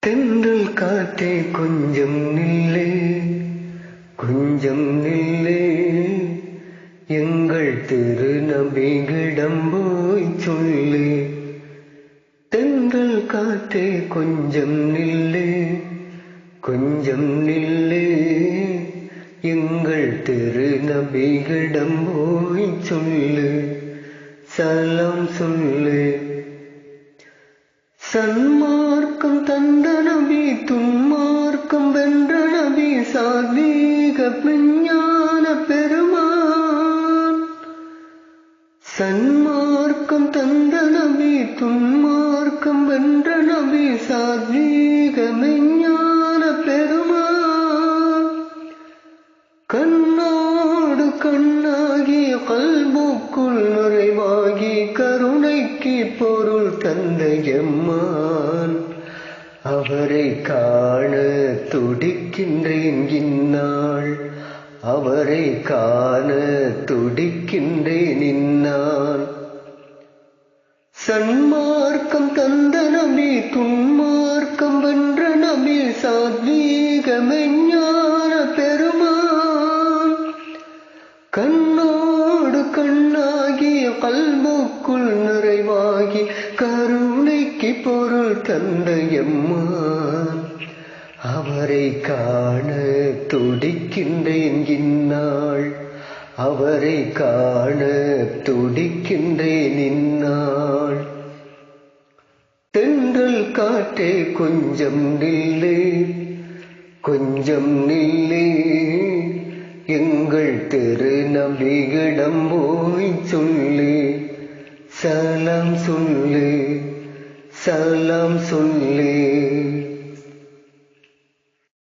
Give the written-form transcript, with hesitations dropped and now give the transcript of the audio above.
தென்றல் காற்றே கொஞ்சம் நில்லு, கொஞ்சம் நில்லு, எங்கள் திருநபியிடம் போய் சொல்லு. தென்றல் காற்றே கொஞ்சம் நில்லு, கொஞ்சம் நில்லு, எங்கள் திருநபியிடம் போய் சொல்லு. சலாம் சொல்லு. சன்மார்க்கம் தந்த நபி, துன்மார்க்கம் வென்ற நபி, சாத்வீக விஞ்ஞான பெருமான். சன்மார்க்கம் தந்த நபி, துன்மார்க்கம் வென்ற நபி, சாத்வீக விஞ்ஞான பெருமான். கண்ணோடு கண்ணாகி கல்புக்குள் நுழைவாகி கருணைக்கு பொருள் தந்த எம்மான். அவரை காண துடிக்கின்றேன் இந்நாள், அவரை காண துடிக்கின்றேன் இந்நாள். சன்மார்க்கம் தந்த நபி, துன்மார்க்கம் வென்ற நபி, சாத்வீக விஞ்ஞான பெருமான். கண்ணோடு கண்ணாகி கல்புக்குள் நிறைவாகி கருணைக்கு பொருள் தந்த எம்மான். அவரை காண துடிக்கின்றேன் இந்நாள், அவரை காண துடிக்கின்றேன் இந்நாள். தென்றல் காற்றே கொஞ்சம் நில்லு, கொஞ்சம் நில்லு, எங்கள் திருநபியிடம் போய் சொல்லு. சலாம் சொல்லு, சலாம் சொல்லு.